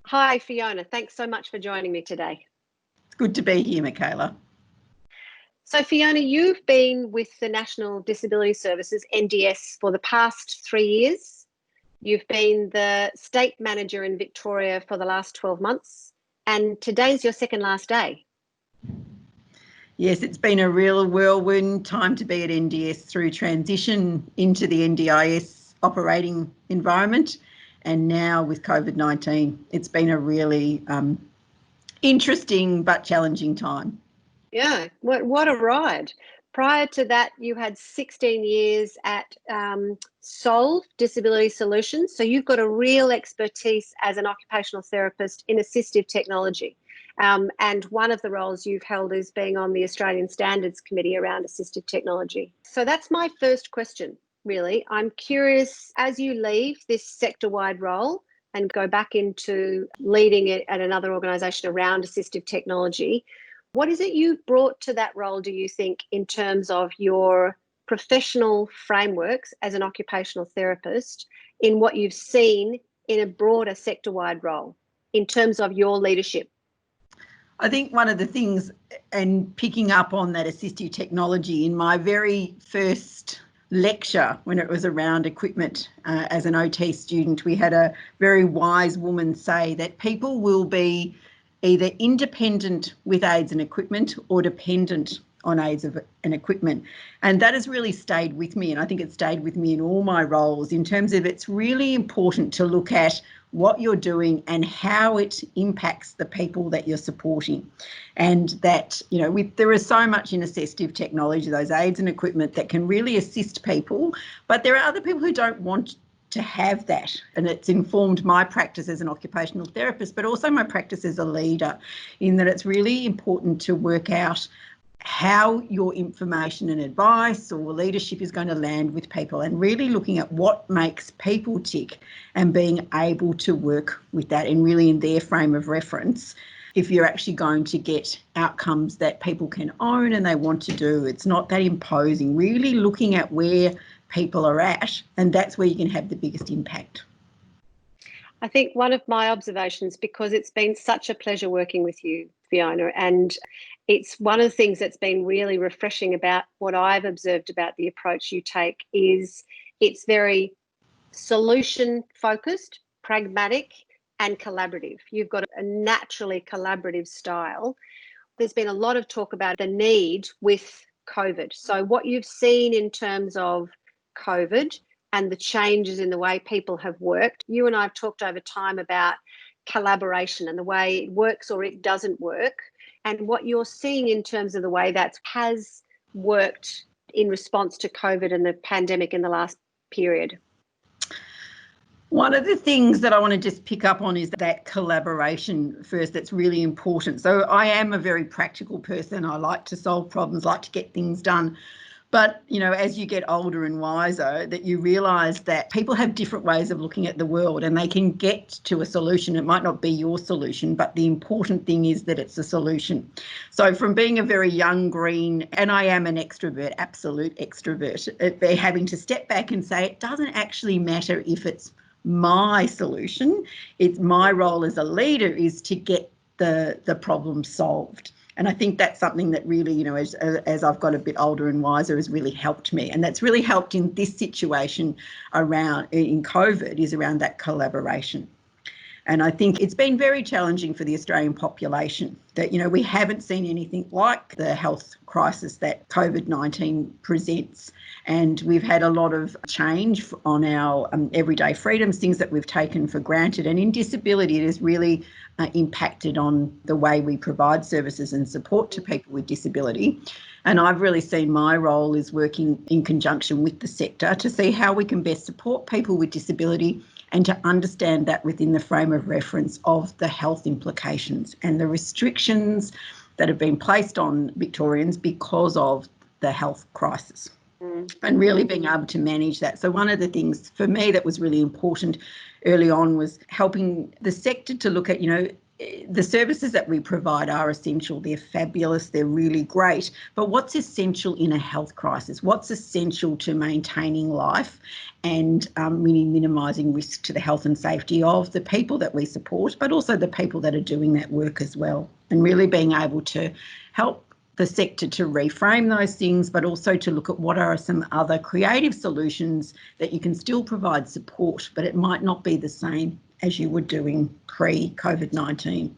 Hi, Fiona. Thanks so much for joining me today. It's good to be here, Michaela. So, Fiona, you've been with the National Disability Services, NDS, for the past 3 years. You've been the state manager in Victoria for the last 12 months, and today's your second last day. Yes, it's been a real whirlwind time to be at NDS through transition into the NDIS operating environment, and now with COVID-19. It's been a really interesting but challenging time. Yeah, what a ride. Prior to that, you had 16 years at Solve Disability Solutions. So you've got a real expertise as an occupational therapist in assistive technology. And one of the roles you've held is being on the Australian Standards Committee around assistive technology. So that's my first question, really. I'm curious, as you leave this sector-wide role and go back into leading it at another organisation around assistive technology, what is it you brought to that role, do you think, in terms of your professional frameworks as an occupational therapist in what you've seen in a broader sector-wide role in terms of your leadership? I think one of the things, and picking up on that assistive technology, in my very first lecture when it was around equipment as an OT student, we had a very wise woman say that people will be either independent with aids and equipment or dependent on aids and equipment. And that has really stayed with me, and I think it stayed with me in all my roles in terms of it's really important to look at what you're doing and how it impacts the people that you're supporting. And that, there is so much in assistive technology, those aids and equipment that can really assist people, but there are other people who don't want to have that, and it's informed my practice as an occupational therapist, but also my practice as a leader, in that it's really important to work out how your information and advice or leadership is going to land with people, and really looking at what makes people tick and being able to work with that and really in their frame of reference. If you're actually going to get outcomes that people can own and they want to do, it's not that imposing, really looking at where people are at, and that's where you can have the biggest impact. I think one of my observations, because it's been such a pleasure working with you, Fiona, and it's one of the things that's been really refreshing about what I've observed about the approach you take, is it's very solution focused, pragmatic and collaborative. You've got a naturally collaborative style. There's been a lot of talk about the need with COVID. So what you've seen in terms of COVID and the changes in the way people have worked. You and I have talked over time about collaboration and the way it works or it doesn't work, and what you're seeing in terms of the way that has worked in response to COVID and the pandemic in the last period. One of the things that I want to just pick up on is that collaboration first. That's really important. So I am a very practical person. I like to solve problems, like to get things done. But, as you get older and wiser, that you realise that people have different ways of looking at the world and they can get to a solution. It might not be your solution, but the important thing is that it's a solution. So from being a very young green, and I am an extrovert, absolute extrovert, having to step back and say it doesn't actually matter if it's my solution. It's my role as a leader is to get the problem solved. And I think that's something that really, as I've got a bit older and wiser, has really helped me. And that's really helped in this situation in COVID, is around that collaboration. And I think it's been very challenging for the Australian population that, we haven't seen anything like the health crisis that COVID-19 presents. And we've had a lot of change on our everyday freedoms, things that we've taken for granted. And in disability, it has really impacted on the way we provide services and support to people with disability. And I've really seen my role is working in conjunction with the sector to see how we can best support people with disability and to understand that within the frame of reference of the health implications and the restrictions that have been placed on Victorians because of the health crisis. And really being able to manage that. So one of the things for me that was really important early on was helping the sector to look at, the services that we provide are essential. They're fabulous. They're really great. But what's essential in a health crisis? What's essential to maintaining life and really minimising risk to the health and safety of the people that we support, but also the people that are doing that work as well, and really being able to help the sector to reframe those things, but also to look at what are some other creative solutions that you can still provide support, but it might not be the same as you were doing pre-COVID-19.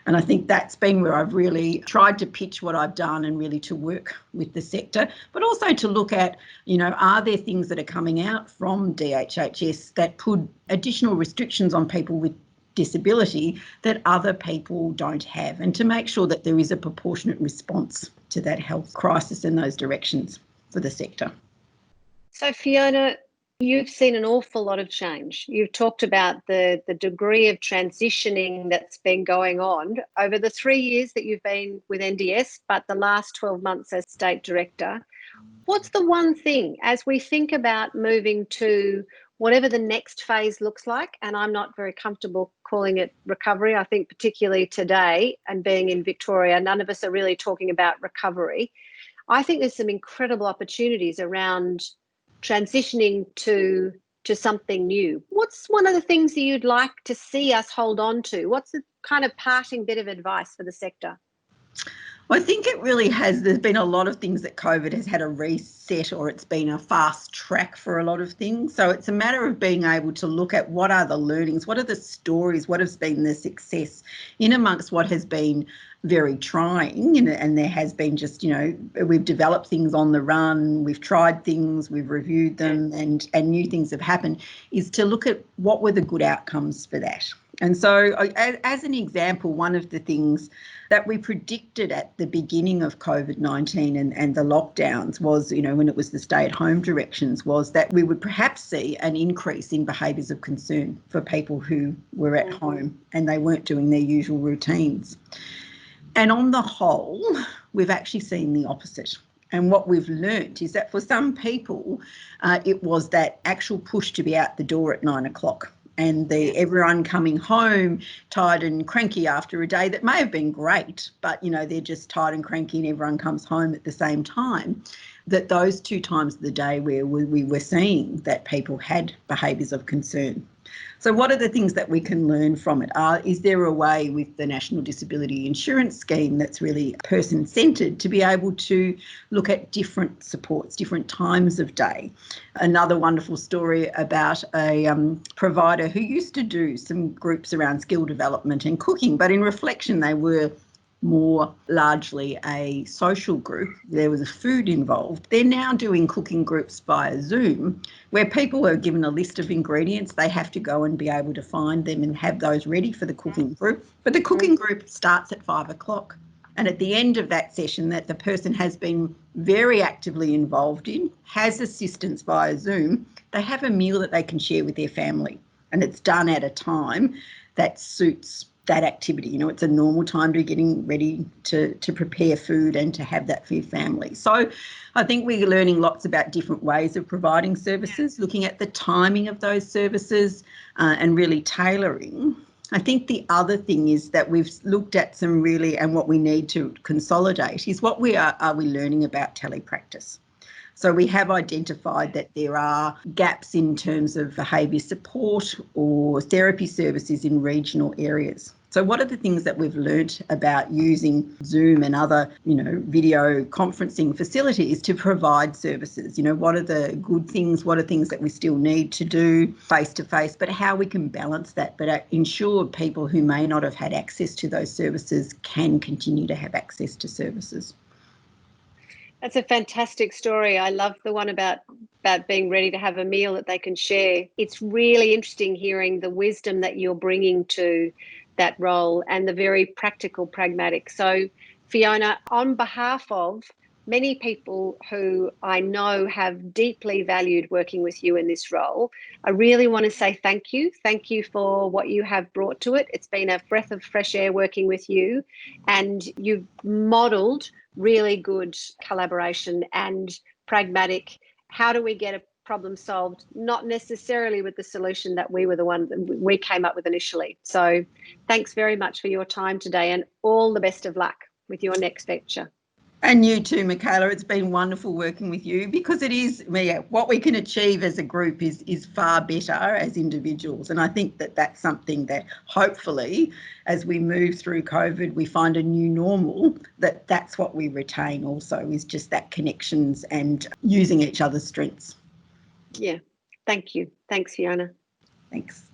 And I think that's been where I've really tried to pitch what I've done and really to work with the sector, but also to look at, are there things that are coming out from DHHS that put additional restrictions on people with disability that other people don't have, and to make sure that there is a proportionate response to that health crisis in those directions for the sector. So Fiona, you've seen an awful lot of change. You've talked about the degree of transitioning that's been going on over the 3 years that you've been with NDS, but the last 12 months as State Director. What's the one thing as we think about moving to whatever the next phase looks like, and I'm not very comfortable calling it recovery. I think particularly today and being in Victoria, none of us are really talking about recovery. I think there's some incredible opportunities around transitioning to something new. What's one of the things that you'd like to see us hold on to? What's the kind of parting bit of advice for the sector? Well, I think it really has. There's been a lot of things that COVID has had a reset, or it's been a fast track for a lot of things. So it's a matter of being able to look at what are the learnings, what are the stories, what has been the success in amongst what has been very trying, and there has been just, we've developed things on the run, we've tried things, we've reviewed them, and new things have happened, is to look at what were the good outcomes for that. And so as an example, one of the things that we predicted at the beginning of COVID-19 and the lockdowns was, when it was the stay-at-home directions, was that we would perhaps see an increase in behaviours of concern for people who were at home and they weren't doing their usual routines. And on the whole, we've actually seen the opposite. And what we've learnt is that for some people, it was that actual push to be out the door at 9 o'clock. And everyone coming home tired and cranky after a day that may have been great, but, they're just tired and cranky and everyone comes home at the same time, that those 2 times of the day where we were seeing that people had behaviours of concern. So what are the things that we can learn from it? Is there a way with the National Disability Insurance Scheme that's really person-centred to be able to look at different supports, different times of day? Another wonderful story about a provider who used to do some groups around skill development and cooking, but in reflection they were more largely a social group. There was a food involved. They're now doing cooking groups via Zoom, where people are given a list of ingredients. They have to go and be able to find them and have those ready for the cooking group. But the cooking group starts at 5 o'clock. And at the end of that session that the person has been very actively involved in, has assistance via Zoom, they have a meal that they can share with their family. And it's done at a time that suits that activity. It's a normal time to getting ready to prepare food and to have that for your family. So I think we're learning lots about different ways of providing services, looking at the timing of those services and really tailoring. I think the other thing is that we've looked at some really, and what we need to consolidate is what are we learning about telepractice. So we have identified that there are gaps in terms of behaviour support or therapy services in regional areas. So what are the things that we've learnt about using Zoom and other, video conferencing facilities to provide services? What are the good things? What are things that we still need to do face-to-face, but how we can balance that, but ensure people who may not have had access to those services can continue to have access to services. That's a fantastic story. I love the one about being ready to have a meal that they can share. It's really interesting hearing the wisdom that you're bringing to that role and the very practical, pragmatic. So, Fiona, on behalf of many people who I know have deeply valued working with you in this role, I really want to say thank you. Thank you for what you have brought to it. It's been a breath of fresh air working with you, and you've modelled really good collaboration and pragmatic. How do we get problem solved, not necessarily with the solution that we were the one that we came up with initially. So thanks very much for your time today, and all the best of luck with your next venture. And you too, Michaela. It's been wonderful working with you, because it is, what we can achieve as a group is far better as individuals. And I think that that's something that hopefully, as we move through COVID, we find a new normal, that's what we retain also, is just that connections and using each other's strengths. Yeah. Thank you. Thanks, Fiona. Thanks.